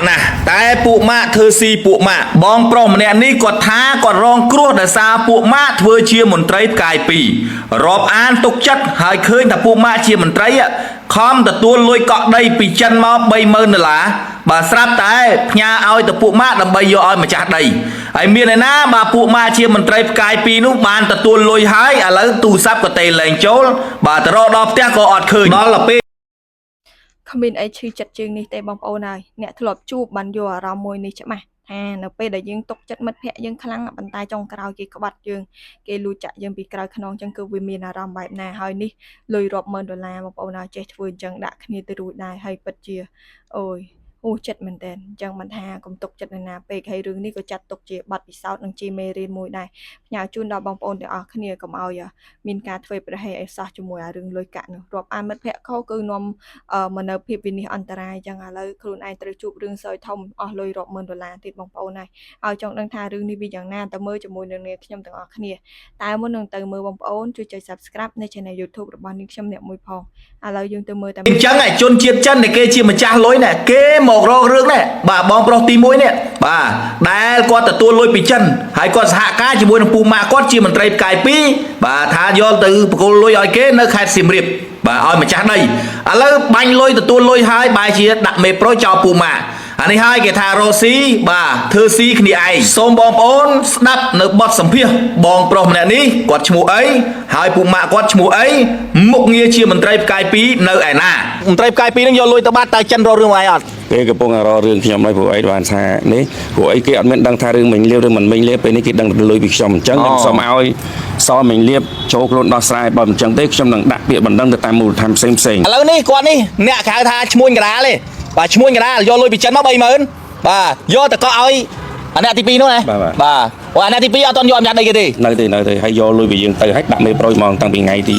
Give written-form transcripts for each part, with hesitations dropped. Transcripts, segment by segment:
นะแต่ปุมาเธอซีปุมาบองโปรมเนี่ยนี่กดท้ากดรองครัวแต่ซาปุมาเธอเชียร์มนตรีกายปีรอบอ่านตกจัดหายเคยแต่ปุมาเชียร์มนตรีอะคอมแต่ตัวลอยเกาะได้ปีจันมาใบเมินน่ะล่ะบาสรับแต่พญาเอาแต่ปุมาแต่ใบยอมาจากใดไอเมียนะบาปุมาเชียร์มนตรีกายปีนู้บานแต่ตัวลอยหายอะไรตูซับก็เตะแรงโจลบาแต่รอดอบเตี้ยก็อดเคยนอนละเป้คอมเมนต์ไอชื่อจัดจึงนี่แต่บองโอนายเนี่ยถลบจูบบันยัวเรามวยนี่ใช่ไหมเนเป้ได้ยังตกจัดมัดแพะยังคลั่งบันตายจงกราวเกกบัดยังเกลูจะยังปีกราวขนองจังคือวิมีนารามแบบนาเฮยนี่เลยรบเมินดอลลาร์บองโอนายเจ็ดฟื้นจังดักนี่ตรูได้ให้ปัจเจียโอ้ยจัดเหมือนเดิมจังมันหากลมตกจัดนาเปกให้เรื่องนี้ก็จัดตกเจียบัดปีเศร้าหนังจีเมรีนมวยได้อยากจุนดาวบองโอนเดี๋ยวเอาขณีกับเอาอย่ามีการช่วยประให้ไอ้ซาจมวยเรื่องลอยกะเนาะรบอันมัดแพะเขาคือนมมันเอาพิบินิอันตรายจังอะไรครูนายตรจุบเรื่องซอยทอมเลยรบเมินดอลลาร์ติดบองโอนายเอาจังดังทาเรื่องนี้วิอย่างหน้าแต่เมื่อจมวยเรื่องนี้ขยมต่างออกขณีแต่เมื่อหนึ่งเติมมือบองโอนช่วยใจ subscribe ในช่อง YouTube ระบาดนิชมเนี่ยมวยพองอะไรยังเติมมือแต่จังไงจนเจียบจันในเกจีมันจ้าลอยเนี่ยเกหมอกรอเรื่องเนี่ยบ่าบองโปรตีมวยเนี่ยบ่าได้ก็แต่ตัวลอยปีจันหายก็สหก้าจีมวยปูมาก็จีมันไตรกายปีบ่าทายอลตือปกลอยอ้อยเกนใครสิมริบบ่าอ้อยมาจ้าได้อะไรบังลอยแต่ตัวลอยหายบ่ายเชียดักเมโปรจอปูมาอันนี้ให้เกทาโรซีบ่าเธอซีขณีไอส้มบองโอนดับเนบอดสัมเพียบองโปรเนี่ยนี้กดชมูไอหายปูมากดชมูไอมุกเงียเชียมันไตรกายปีเนอไอน่ามันไตรกายปีนั่งยอลอยตะบ้าตายจันรอเรื่องอะไรอ่ะពេលកំពុងរករឿងខ្ញុំឲ្យពួកអីបានថានេះពួកអីគេអត់មានដឹងថារឿងមិញលៀបឬមិនមិញលៀបពេលនេះគេដឹងលុយពីខ្ញុំអញ្ចឹងខ្ញុំសូមឲ្យសមិញលៀបចូលខ្លួនដោះស្រាយបើមិនអញ្ចឹងទេខ្ញុំនឹងដាក់ពាក្យបណ្ដឹងទៅតាមមូលដ្ឋានផ្សេងឥឡូវនេះគាត់នេះអ្នកហៅថាឈ្មោះកដាលទេបាទឈ្មោះកដាលយកលុយពីចិនមក30000បាទយកតែក៏ឲ្យអាអ្នកទី2នោះណាបាទអូអាអ្នកទី2អត់ទាន់យកអំណាចអីគេទេនៅទេហើយយកលុយពីយើងទៅហើយដាក់មេប្រូចមកតាំងពីថ្ងៃទី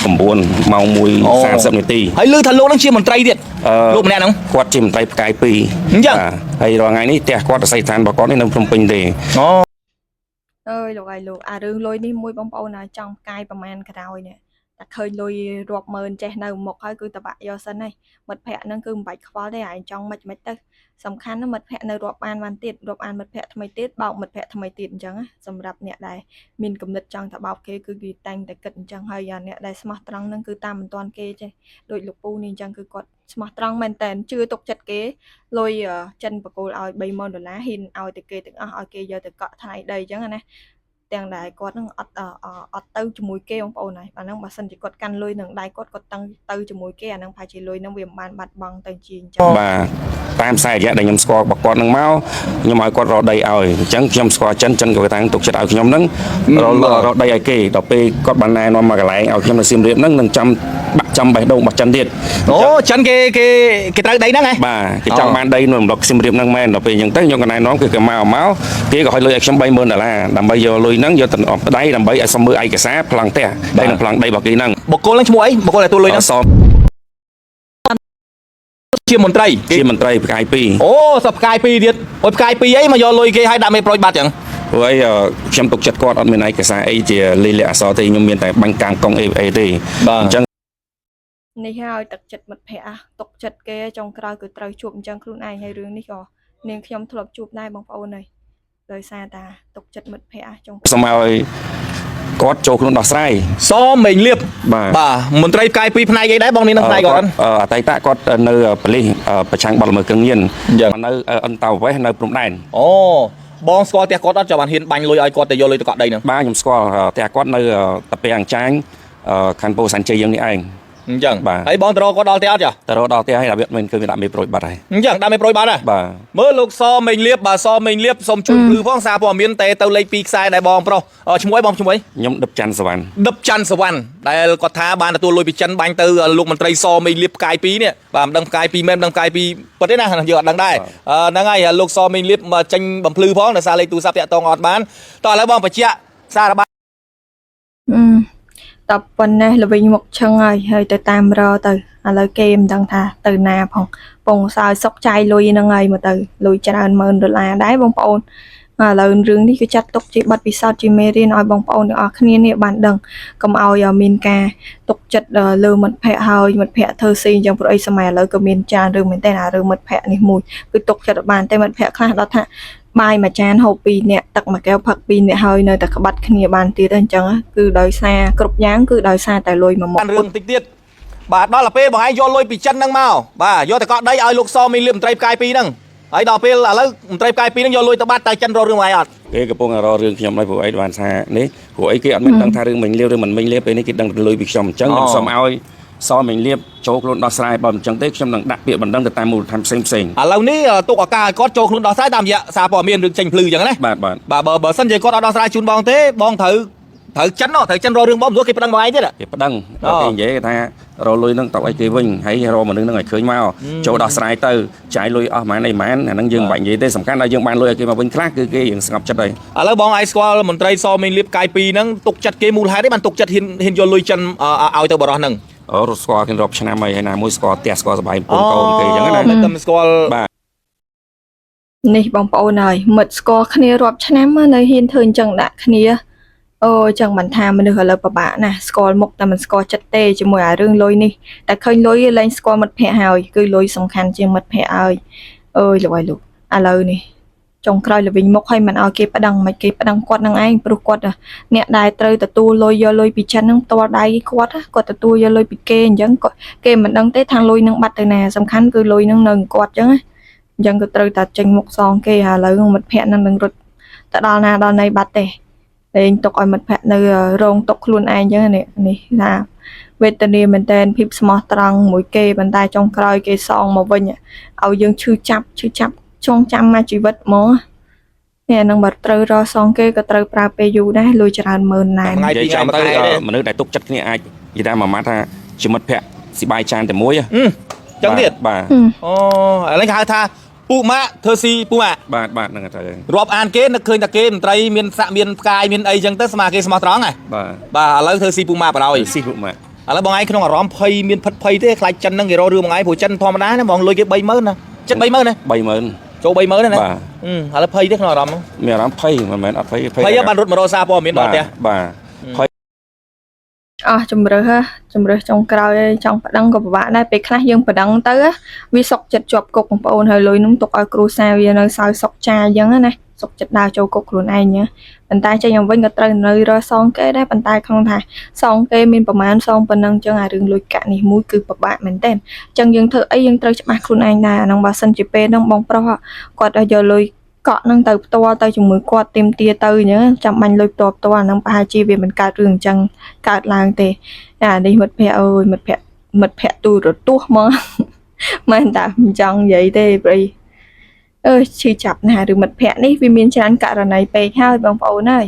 19ម៉ោង1:30នាទីហើយលឺថាលោកនឹងជាមន្ត្រីទៀតលោកម្នាក់ហ្នឹងគាត់ជាមន្ត្រីផ្កាយ2អញ្ចឹងហើយរាល់ថ្ងៃនេះផ្ទះគាត់អាស័យដ្ឋានរបស់គាត់នេះនៅភ្នំពេញទេអូអើយលោកអាយលោកអារឿងលុយនេះមួយបងប្អូនចង់ផ្កាយប្រហែលក្រោយនេះតែឃើញលុយរាប់ម៉ឺនចេះនៅមុខហើយគឺតបាក់យកសិនហើយមិត្តភ័ក្ដិហ្នឹងគឺមិនបាច់ខ្វល់ទេឯងចង់មិនទៅសំខាន់ណាមិត្តភ័ក្ដិនៅរាប់បានទៀតរាប់អានមិត្តភ័ក្ដិថ្មីទៀតបោកមិត្តភ័ក្ដិថ្មីទៀតអញ្ចឹងសម្រាប់អ្នកដែលមានគំនិតចង់ទៅបោកគេគឺគេតែងតែគិតអញ្ចឹងហើយអ្នកដែលស្មោះត្រង់ហ្នឹងគឺតាមមិនទាន់គេចេះដូចលោកពូនេះអញ្ចឹងគឺគាត់ស្មោះត្រង់មែនតែនជឿទុកចិត្តគេលុយចិនបកគោលឲ្យ$30000ហ៊ានឲ្យទៅគេទាំងអស់ឲ្យគេយកទៅកក់ថ្លៃដីអញ្ចឹងណាទាំងដែលគាត់នឹងអត់ទៅជាមួយគេបងប្អូនហើយអាហ្នឹងបើសិនជាគាត់កាន់លុយនឹងដៃគាត់តាំងទៅជាមួយគេអាហ្នឹងប្រហែលជាលុយហ្នឹងវាមិនបានបាត់បង់ទៅជាអញ្ចឹងបាទតាមខ្សែរយៈដែលខ្ញុំស្គាល់របស់គាត់នឹងមកខ្ញុំឲ្យគាត់រកដីឲ្យអញ្ចឹងខ្ញុំស្គាល់ចិនក៏តាំងទុកចិត្តឲ្យខ្ញុំហ្នឹងរកដីឲ្យគេដល់ពេលគាត់បានណែនាំមកកន្លែងឲ្យខ្ញុំនៅសៀមរាបហ្នឹងនឹងចាំបេះដូងរបស់ចិនទៀតអូចិនគេត្រូវដីហ្នឹងហ៎បាទគេចង់បានដីនៅរំលឹកសៀមរាបហ្នឹងមែនដល់ពេលអញ្ចឹងទៅខ្ញុំក៏ណែនាំគឺគេមកគេក៏ឲ្យលុយឲ្យខ្ញុំ$30000ដើម្បីយកលុយហ្នឹងយកទៅប្តីដើម្បីឲ្យសុំមើលឯកសារប្លង់ផ្ទះដីនឹងប្លង់ដីរបស់គេហ្នឹងបុគ្គលហ្នឹងឈ្មោះអីបុគ្គលដែលទូលុយហ្នឹងជាមន្ត្រីផ្កាយ2អូសផ្កាយ2ទៀតអូផ្កាយ2អីមកយកលុយគេឲ្យដាក់មេប្រូចបាត់ចឹងព្រោះអីខ្ញុំទុកចិត្តគាត់អត់មានឯកសារអីជាលិលាអក្សរទេខ្ញុំមានតែបាញ់កាំងកង់អីទេអញ្ចឹងនេះហើយទឹកចិត្តមិត្តភ័ក្ដិទុកចិត្តគេចុងក្រោយគឺត្រូវជួបអញ្ចឹងខ្លួនឯងហើយរឿងនេះក៏នាងខ្ញុំធ្លាប់ជួបដែរបងប្អូនហើយដោយសារតាទុកចិត្តមិត្តភ័ក្ដិចុងសូមឲ្យគាត់ចូលខ្លួនដោះស្រាយសមេងលៀបបាទមន្ត្រីផ្កាយ2ផ្នែកអីដែរបងនេះនឹងផ្នែកគាត់អតីតគាត់នៅប៉ូលីសប្រឆាំងបទល្មើសគ្រឿងញៀននៅអន្តរវេសនៅព្រំដែនអូបងស្គាល់ផ្ទះគាត់អត់ចាំបានហ៊ានបាញ់លុយឲ្យគាត់ទៅយកលុយទៅកក់ដីហ្នឹងបាទខ្ញុំស្គាល់ផ្ទះគាត់នៅតាពាំងចាញខណ្ឌពោធិ៍សែនជ័យយើងនេះឯងអញ្ចឹងហើយបងទៅរកគាត់ដល់ផ្ទះអត់ចាទៅរកដល់ផ្ទះហើយមិនគឺវាដាក់មេប្រូចបាត់ហើយអញ្ចឹងដាក់មេប្រូចបាត់ហ៎បាទមើលលោកសមេងលៀបបាទសមេងលៀបសូមជួយព្រឺផងសារព័ត៌មានតែទៅលេខ2ខ្សែដែរបងប្រុសឈ្មោះអីបងឈ្មោះអីខ្ញុំដិបច័ន្ទសវណ្ណដែលគាត់ថាបានទទួលលុយពីចិនបាញ់ទៅលោកមន្ត្រីសមេងលៀបផ្កាយ2នេះបាទមិនដឹងផ្កាយ2មែនមិនដឹងផ្កាយ2ពិតទេណាយើងអត់ដឹងដែរហ្នឹងហើយលោកសមេងលៀបមកចេញបំភ្លឺផងដោយសារលេខទូរស័ព្ទតាក់ទងអត់បានតោះឥឡូវបងបញ្ជាក់សាររបស់តប៉ុណ្ណេះល្វិញមកឆឹងហើយទៅតាមរទៅឥឡូវគេមិនដឹងថាទៅណាផងពងសើសុកចាយលុយហ្នឹងហើយមកទៅលុយច្រើន$10000ដែរបងប្អូន ឥឡូវរឿងនេះគឺចាត់ទុកជាបទពិសោធន៍ជាមេរៀនឲ្យបងប្អូនទាំងអស់គ្នានេះបានដឹងកុំឲ្យមានការទុកចិត្តលើមិត្តភ័ក្តិហើយមិត្តភ័ក្តិធ្វើស៊ីអញ្ចឹងព្រោះអីសម័យឥឡូវក៏មានច្រើនរឿងមែនតើរឿងមិត្តភ័ក្តិនេះមួយគឺទុកចិត្តបានតែមិត្តភ័ក្តិខ្លះដល់ថាបាយមួយចានហូប2នាក់ទឹកមួយកែវផឹក2នាក់ហើយនៅតែក្បត់គ្នាបានទៀតអញ្ចឹងគឺដោយសារគ្រប់យ៉ាងគឺដោយសារតែលុយមួយមុខ បានរឿងតិចទៀតបាទដល់ពេលបងឯងយកលុយពីចិនហ្នឹងមកបាទយកតែកក់ដីឲ្យលោកសមីលៀបមន្ត្រីផ្កាយ2ហ្នឹងហើយដល់ពេលឥឡូវមន្ត្រីផ្កាយ2ហ្នឹងយកលុយទៅបាត់តែចិនរករឿងបងឯងអត់ គេកំពុងរករឿងខ្ញុំហើយព្រោះអីបានថានេះព្រោះអីគេអត់មានដឹងថារឿងមិញលៀបឬមិនមិញលៀបពេលនេះគេដឹងតែលុយពីខ្ញុំអញ្ចឹងខ្ញុំសូមឲ្យសមិញលៀបចូលខ្លួនដោះស្រាយបើមិនអញ្ចឹងទេខ្ញុំនឹងដាក់ពាក្យបណ្ដឹងទៅតាមមូលដ្ឋានផ្សេងៗ ឥឡូវនេះទុកឱកាសឲ្យគាត់ចូលខ្លួនដោះស្រាយតាមរយៈសារព័ត៌មានរឿងចេញភ្លឺអញ្ចឹងណា បាទ បើសិនជាគាត់អត់ដោះស្រាយជូនបងទេបងត្រូវចិនត្រូវចិនរករឿងបងព្រោះគេប្តឹងបងឯងទៀត គេប្តឹងដល់គេនិយាយថារលុយនឹងតោះឲ្យគេវិញហើយរកមនុស្សនឹងឲ្យឃើញមកចូលដោះស្រាយទៅចាយលុយអស់ម៉ានអីម៉ានអាហ្នឹងយើងមិនបាច់និយាយទេសំខាន់ដល់យើងបានលុយឲ្យគេមកវិញខ្លះគឺគេយើងស្ងប់ចិត្តហើយ ឥឡូវបងឯងស្គាល់មន្ត្រីសមីលៀបកាយ2ហ្នឹងទុកចិត្តគេមូលហេតុទេបានទុកចិត្តហ៊ានយកលុយចិនឲ្យទៅបរោះហ្នឹង អូរស្គាល់គេរាប់ឆ្នាំហើយណាមួយស្គាល់ផ្ទះស្គាល់សបាយពូនកូនគេអញ្ចឹងណា មិនតែស្គាល់ បាទ នេះបងប្អូនហើយមិត្តស្គាល់គ្នារាប់ឆ្នាំនៅហ៊ានធ្វើអញ្ចឹងដាក់គ្នាអូចឹងមិនថាមនុស្សឥឡូវពិបាកណាស់ស្គាល់មុខតែមិនស្គាល់ចិត្តទេជាមួយអារឿងលុយនេះតែឃើញលុយលែងស្គាល់មិត្តភ័ក្តិហើយគឺលុយសំខាន់ជាងមិត្តភ័ក្តិហើយអើយលោកឥឡូវនេះចុងក្រោយល្វិញមុខឲ្យមិនឲ្យគេប្តឹងមិនគេប្តឹងគាត់នឹងឯងព្រោះគាត់អ្នកដែលត្រូវទទួលលុយយកលុយពីចិនហ្នឹងផ្ទាល់ដៃគាត់ទទួលយកលុយពីគេអញ្ចឹងគេមិនដឹងទេថាលុយនឹងបាត់ទៅណាសំខាន់គឺលុយនឹងនៅគាត់អញ្ចឹងអញ្ចឹងក៏ត្រូវតែចេញមុខសងគេឥឡូវមិត្តភ័ក្តិនឹងរត់ទៅដល់ណាដល់ណីបាត់ទេលេងទុកឲ្យមិត្តភ័ក្តិនៅរងទុកខ្លួនឯងអញ្ចឹងនេះថាវេទនាមែនតែនភាពស្មោះត្រង់មួយគេប៉ុន្តែចុងក្រោយគេសងមកវិញឲ្យយើងឈឺចាប់ចងចាំមកជីវិតហ្មងនេះនឹងបើត្រូវរកសងគេក៏ត្រូវប្រើពេលយូរដែរលុយច្រើនម៉ឺនណែន និយាយចាំទៅមនុស្សដែលទុកចិត្តគ្នាអាចនិយាយថាមួយម៉ាត់ថាជាមិត្តភ័ក្តិស៊ីបាយចានតែមួយ ចឹងទៀត បាទ អូឥឡូវគេហៅថាពូម៉ាក់ធ្វើស៊ីពូម៉ាក់ បាទហ្នឹងទៅ រាប់អានគេនឹកឃើញតែគេមន្ត្រីមានសាក់មានផ្កាយមានអីចឹងទៅស្មាគេស្មោះត្រង់ហ៎ បាទ ឥឡូវធ្វើស៊ីពូម៉ាក់បរោយ ស៊ីពូម៉ាក់ ឥឡូវបងឯងក្នុងអារម្មណ៍ភ័យមានផិតភ័យទេខ្លាចចិនហ្នឹងគេរករឿងបងឯងព្រោះចិនធម្មតាណាបងលុយគេ 30000 ណាចិត្ត 30000 ណា 30000 ចូល 30000 ណា បាទ ឥឡូវភ័យទេក្នុងអារម្មណ៍ មានអារម្មណ៍ភ័យមិនមែនអត់ភ័យ ភ័យបានរត់មករកសារព័ត៌មានដល់ផ្ទះ បាទភ័យ អស់ជំរើសចុងក្រោយចង់ប្តឹងក៏ពិបាកដែរពេលខ្លះយើងប្តឹងទៅវាសុកចិត្តជាប់គុកបងប្អូនហើយលុយនឹងទុកឲ្យគ្រូសាវានៅសោយសុកចាអញ្ចឹងណាសុកចិត្តដើរចូលគុកខ្លួនឯងណាប៉ុន្តែចេញមកវិញក៏ត្រូវនៅរកសងគេដែរប៉ុន្តែក្នុងថាសងគេមានប្រមាណសងប៉ុណ្ណឹងអញ្ចឹងអារឿងលុយកាក់នេះមួយគឺពិបាកមែនទែនអញ្ចឹងយើងធ្វើអីយើងត្រូវច្បាស់ខ្លួនឯងដែរអាហ្នឹងបើសិនជាពេលហ្នឹងបងប្រុសគាត់ឲ្យយកលុយកក់នឹងទៅផ្ទាល់ទៅជាមួយគាត់ទៀមទាទៅអញ្ចឹងចាំបាញ់លុយផ្ទាល់អាហ្នឹងប្រហែលជាវាមិនកើតរឿងអញ្ចឹងកើតឡើងទេអានេះមិត្តភ័ក្តិអើយមិត្តភ័ក្តិទូរទស្សន៍ហ្មងមិនតែមិនចង់និយាយទេព្រៃអើយឈឺចាប់ណាស់ឬមិត្តភ័ក្តិនេះវាមានច្រើនករណីពេកហើយបងប្អូនអើយ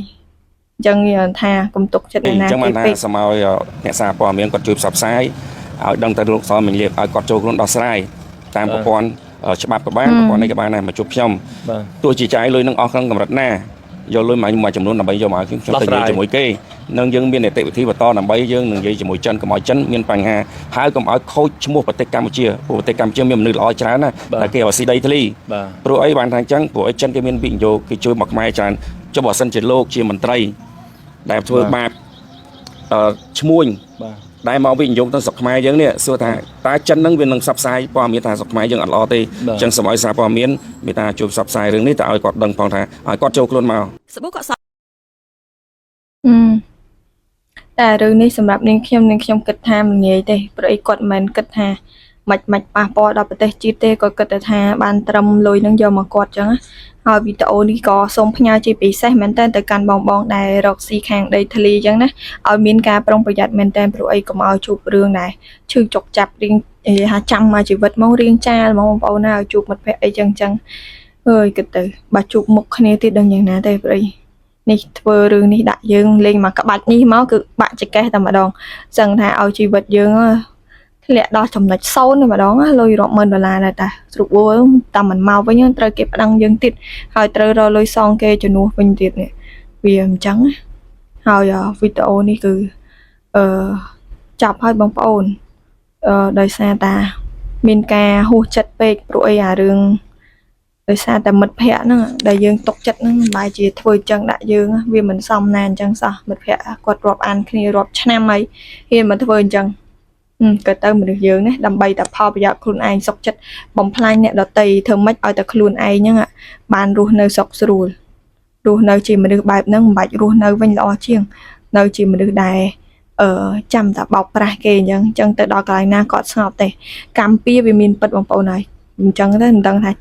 អញ្ចឹងយើងថាកុំទុកចិត្តណា អញ្ចឹងបានថា ពេក សមឲ្យអ្នកសារព័ត៌មានគាត់ជួយផ្សព្វផ្សាយឲ្យដឹងទៅលោកសមិញលៀបឲ្យគាត់ចូលខ្លួនដោះស្រាយតាមប្រព័ន្ធច្បាប់ក៏បានប្រព័ន្ធនេះក៏បានដែរមកជួបខ្ញុំ បាទ ទោះជាចាយលុយនឹងអស់ក្នុងកម្រិតណាយកលុយមួយចំនួនដើម្បីយកមកឲ្យខ្ញុំទៅនិយាយជាមួយគេនឹងយើងមាននីតិវិធីបន្តដើម្បីយើងនឹងនិយាយជាមួយចិនកុំឲ្យចិនមានបញ្ហាហើយកុំឲ្យខូចឈ្មោះប្រទេសកម្ពុជាព្រោះប្រទេសកម្ពុជាមានមនុស្សល្អច្រើនណាតែគេឲ្យស៊ីដីធ្លី បាទ ព្រោះអីបានថាអញ្ចឹងព្រោះអីចិនគេមានវិនិយោគគេជួយមកខ្មែរច្រើនចុះបើសិនជាលោកជាមន្ត្រីដែលធ្វើបាបឈ្មួញ បាទ ដែលមកវិនិយោគទៅស្រុកខ្មែរយើងនេះសួរថាតើចិននឹងវានឹងផ្សព្វផ្សាយព័ត៌មានថាស្រុកខ្មែរយើងអត់ល្អទេអញ្ចឹងសូមឲ្យសារព័ត៌មានមេតាជួយផ្សព្វផ្សាយរឿងនេះតើឲ្យគាត់ដឹងផងថាឲ្យគាត់ចូលខ្លួនមក សាប៊ូក៏សតែរឿងនេះសម្រាប់នាងខ្ញុំគិតថាមិនងាយទេព្រោះអីគាត់មិនគិតថាមិនប៉ះពាល់ដល់ប្រទេសជាតិទេគាត់គិតថាបានត្រឹមលុយនឹងយកមកគាត់ចឹងហើយវីដេអូនេះក៏សូមផ្ញើជាពិសេសមែនតើទៅកាន់បងដែលរកស៊ីខាងដីធ្លីចឹងណាឲ្យមានការប្រុងប្រយ័ត្នមែនតើព្រោះអីកុំឲ្យជួបរឿងដែរឈឺចុកចាប់រៀងថាចាំមកជីវិតមករៀងចាលហ្មងបងប្អូនណាឲ្យជួបមិត្តភ័ក្តិអីចឹងអើយគិតទៅបើជួបមុខគ្នាទៀតដឹងយ៉ាងណាទេព្រោះអីនេះធ្វើរឿងនេះដាក់យើងលេងមកក្បាច់នេះមកគឺបាក់ចកេះតែម្ដងសឹងថាឲ្យជីវិតយើងធ្លាក់ដល់ចំណុច0តែម្ដងលុយរាប់ម៉ឺនដុល្លារដែរតាស្រុកវល់តែមិនមកវិញត្រូវគេប្តឹងយើងទៀតហើយត្រូវរកលុយសងគេជំនួសវិញទៀតនេះវាអញ្ចឹងហើយវីដេអូនេះគឺចាប់ហើយបងប្អូនដោយសារតាមានការហួសចិត្តពេកព្រោះអីអារឿង ដោយសារតែមិត្តភ័ក្តិហ្នឹងដែលយើងຕົកចិត្តហ្នឹងបែរជាធ្វើអញ្ចឹងដាក់យើងវាមិនសមណាអញ្ចឹងសោះមិត្តភ័ក្តិគាត់រាប់អានគ្នារាប់ឆ្នាំហើយហ៊ានមកធ្វើអញ្ចឹងក៏ទៅមនុស្សយើងណាដើម្បីតែផលប្រយោជន៍ខ្លួនឯងសុខចិត្តបំផ្លាញអ្នកដទៃធ្វើម៉េចឲ្យតែខ្លួនឯងហ្នឹងបានរស់នៅសុខស្រួលរស់នៅជាមនុស្សបែបហ្នឹងមិនបាច់រស់នៅវិញល្អជាងនៅជាមនុស្សដែលចាំតែបោកប្រាស់គេអញ្ចឹងទៅដល់កន្លែងណាក៏ស្ងប់ទេកម្មពៀវាមានពិតបងប្អូនហើយអញ្ចឹងទៅមិនដឹងថា